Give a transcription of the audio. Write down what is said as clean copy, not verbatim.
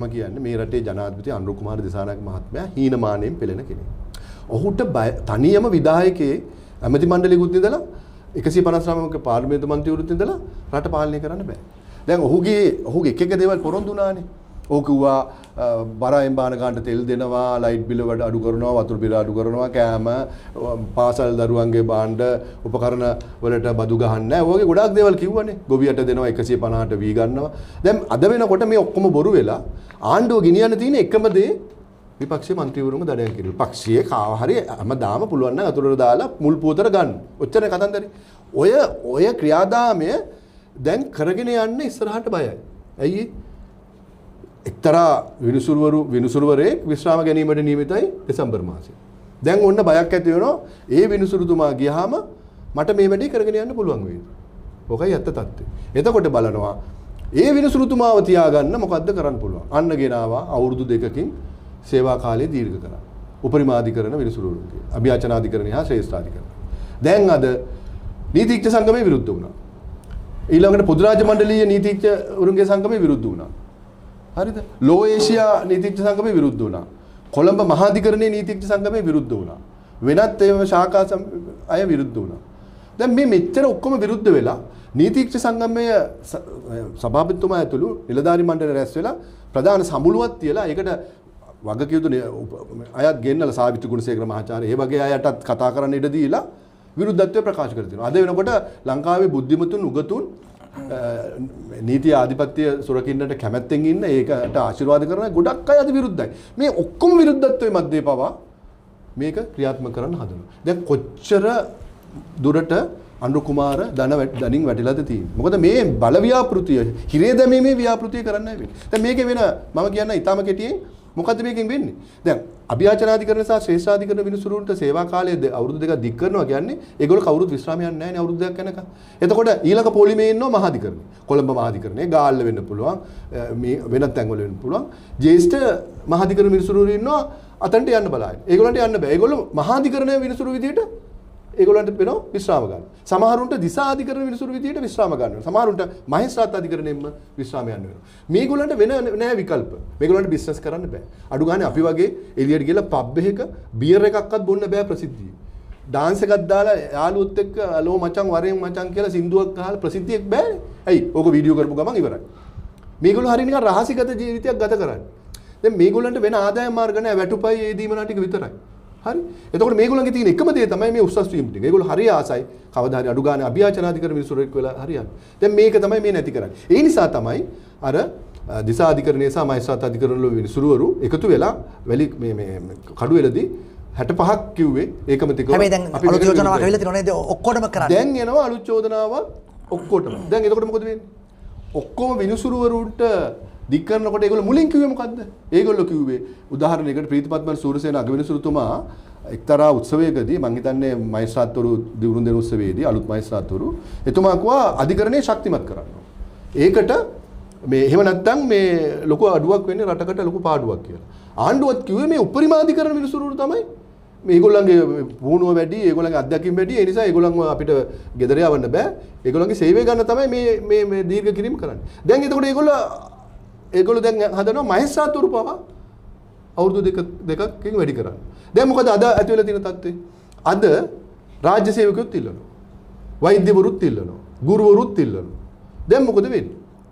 මම කියන්නේ මේ රටේ ජනාධිපති අනුර කුමාර දිසානායක මහත්මයා හීනමානයෙන් පෙළෙන කෙනෙක්. ඔහුට තනියම විධායකයේ ඇමති මණ්ඩලයකුත් ඉඳලා 159ක පාර්ලිමේන්තු මන්ත්‍රීවරුත් ඉඳලා රට පාලනය කරන්න බෑ. දැන් ඔහුගේ එක දේවල් පොරොන්දු වුණානේ. ඔහු කිව්වා බරයෙන් බාන ගන්නට තෙල් දෙනවා, ලයිට් බිල වඩ අඩු කරනවා, වතුර බිල අඩු කරනවා, කෑම පාසල් දරුවන්ගේ භාණ්ඩ උපකරණ වලට බදු ගහන්නේ නැහැ. ඔයගේ ගොඩාක් දේවල් කිව්වනේ. ගොවියට දෙනවා 150ට වී ගන්නවා. දැන් අද වෙනකොට මේ ඔක්කොම බොරු වෙලා ආණ්ඩුව ගෙනියන්න තියෙන එකම දේ විපක්ෂයේ മന്ത്രിවරුන්ව දඩයන් කිරුවා. පක්ෂයේ කාව හරි හැමදාම පුළුවන් නම් අතුරට දාලා මුල් පුවතට ගන්න. ඔච්චර කතන්දරේ. ඔය ක්‍රියාදාමය දැන් කරගෙන යන්න ඉස්සරහට බයයි. ඇයි? එක්තරා විනිසුරුවරේ විශ්‍රාම ගැනීමට නියමිතයි දෙසැම්බර් මාසයේ. දැන් ඔන්න බයක් ඇති වෙනවා. ඒ විනිසුරුතුමා ගියාම මට මේ වැඩේ කරගෙන යන්න පුළුවන් වේද? ඔකයි ඇත්ත තත්ත්වය. එතකොට බලනවා ඒ විනිසුරුතුමාව තියාගන්න මොකද්ද කරන්න පුළුවන්? අන්න ගෙනාවා අවුරුදු 2කින් සේවා කාලය දීර්ඝ කරා. උපරිමාධිකරණ විනිසුරුවරුන්ගේ අභියාචනාධිකරණය හා ශ්‍රේෂ්ඨාධිකරණය. දැන් අද නීතිඥ සංගමයේ විරුද්ධ වුණා. ඊළඟට පොදු රාජ්‍ය මණ්ඩලීය නීතිඥවරුන්ගේ සංගමයේ විරුද්ධ වුණා. හරිද? ලෝ ඒෂියා නීතිඥ සංගමයේ විරුද්ධ වුණා. කොළඹ මහාධිකරණයේ නීතිඥ සංගමයේ විරුද්ධ වුණා. වෙනත් ඒවා ශාඛා අය විරුද්ධ වුණා. දැන් මේ මෙච්චර ඔක්කොම විරුද්ධ වෙලා නීතිඥ සංගමයේ සභාපතිතුමා ඇතුළු නිලධාරි මණ්ඩලය රැස් වෙලා ප්‍රධාන සමුළුවක් තියලා ඒකට වගකියුතු අයත් ගෙන්නලා සාවිත්‍රි ගුණසේකර මහාචාර්ය ඒ වගේ අයටත් කතා කරන්න ඉඩ දීලා විරුද්ධත්වය ප්‍රකාශ කර තිනවා. අද වෙනකොට ලංකාවේ බුද්ධිමතුන් උගතුන් නීති ආධිපත්‍ය සුරකින්නට කැමැත්තෙන් ඉන්න ඒකට ආශිර්වාද කරන ගොඩක් අය අද විරුද්ධයි. මේ ඔක්කොම විරුද්ධත්වයේ මැද්දේ පවා මේක ක්‍රියාත්මක කරන්න හදනවා. දැන් කොච්චර දුරට අනුර කුමාර දනින් වැටිලාද තියෙන්නේ. මොකද මේ බල ව්‍යාපෘතිය හිරේ දැමීමේ ව්‍යාපෘතිය කරන්නයි වෙන්නේ. දැන් මේකේ වෙන මම කියන්න ඊටම කෙටියෙන් මොකද්ද මේකෙන් වෙන්නේ? දැන් අභියාචනාධිකරණ සහ ශ්‍රේෂ්ඨාධිකරණ විනිසුරුන්ට සේවා කාලය අවුරුදු 2ක් දික් කරනවා කියන්නේ ඒගොල්ලෝ කවුරුත් විශ්‍රාමයක් නැහැ නේ අවුරුදු 2ක් යනකම්. එතකොට ඊළඟ පොලිමේ ඉන්නවා මහාධිකරණය. කොළඹ මහාධිකරණය ගාල්ල වෙන්න පුළුවන්. මේ වෙනත් තැන්වල වෙන්න පුළුවන්. ජ්‍යෙෂ්ඨ මහාධිකරණ විනිසුරු ඉන්නවා අතන්ට යන්න බලائیں. ඒගොල්ලන්ට යන්න බෑ. ඒගොල්ලෝ මහාධිකරණ විනිසුරු විදියට ඒගොල්ලන්ට වෙනවා විශ්‍රාම ගන්න. සමහරුන්ට දිසා අධිකරණ විනිසුරු විදියට විශ්‍රාම ගන්නවා. සමහරුන්ට මහේස්ත්‍රාත් අධිකරණයෙන්ම විශ්‍රාම යන්න වෙනවා. මේගොල්ලන්ට වෙන නෑ විකල්ප. මේගොල්ලන්ට බිස්නස් කරන්න බෑ. අඩු ගානේ අපි වගේ එළියට ගිහලා පබ් එකක බියර් එකක්වත් බොන්න බෑ ප්‍රසිද්ධියේ. ඩාන්ස් එකක් දාලා යාළුවොත් එක්ක අලෝ මචං වරෙන් මචං කියලා සින්දුවක් අහලා ප්‍රසිද්ධියක් බෑනේ. ඇයි? ඕක වීඩියෝ කරපු ගමන් ඉවරයි. මේගොල්ලෝ හරිය නිකන් රහසිගත ජීවිතයක් ගත කරන්නේ. දැන් මේගොල්ලන්ට වෙන ආදායම් මාර්ග නෑ වැටුපයි ඒ දීමනා ටික විතරයි. හරි. එතකොට මේගොල්ලන්ගේ තියෙන එකම දේ තමයි මේ උස්සස් වීම ටික. ඒගොල්ලෝ හරිය ආසයි. කවදා හරි අඩු ගානේ අභියාචනාධිකරණ මිනිසුරෙක් වෙලා හරියන්නේ. දැන් මේක තමයි මේ නැති කරන්නේ. ඒ නිසා තමයි අර දිසා අධිකරණයේ සහ මහේස්ත්‍රාත් අධිකරණ වල විනිසුරුවරු එකතු වෙලා මේ කඩුවෙලදී 65ක් කිව්වේ ඒකම තිකව. හැබැයි දැන් අලුත් යෝජනාවක් ඇවිල්ලා තියෙනවා නේද? ඔක්කොටම කරන්නේ. දැන් එනවා අලුත් යෝජනාවක් ඔක්කොටම. දැන් එතකොට මොකද වෙන්නේ? ඔක්කොම විනිසුරුවරුන්ට දික් කරනකොට ඒගොල්ලෝ මුලින් කිව්වේ මොකද්ද? ඒගොල්ලෝ කිව්වේ උදාහරණයකට ප්‍රීතිපත්මල් සූරසේන අගවිනිසුරුතුමා එක්තරා උත්සවයකදී මම හිතන්නේ මහේස්ත්‍රාත්වරු දිවුරුම් දෙන උත්සවයේදී අලුත් මහේස්ත්‍රාත්වරු එතුමා කිව්වා අධිකරණය ශක්තිමත් කරන්න. ඒකට මේ එහෙම නැත්නම් මේ ලොකු අඩුවක් වෙන්නේ රටකට ලොකු පාඩුවක් කියලා. ආණ්ඩුවත් කිව්වේ මේ උපරිමාධිකරණ විනිසුරුවරු තමයි මේගොල්ලන්ගේ වුණුව වැඩි, ඒගොල්ලන්ගේ අධ්‍යක්ෂින් වැඩි. ඒ නිසා ඒගොල්ලන්ව අපිට ගෙදර යවන්න බෑ. ඒගොල්ලන්ගේ සේවය ගන්න තමයි මේ දීර්ඝ කිරීම කරන්නේ. දැන් එතකොට ඒගොල්ලෝ දැන් හදනවා මහේස්ත්‍රාත්වරු පවා අවුරුදු දෙකකින් වැඩි කරන්න. දැන් මොකද අද ඇති වෙලා තියෙන තත්ත්වය? අද රාජ්‍ය සේවකයොත් ඉල්ලනවා. වෛද්‍යවරුත් ඉල්ලනවා. ගුරුවරුත් ඉල්ලනවා. දැන් මොකද වෙන්නේ?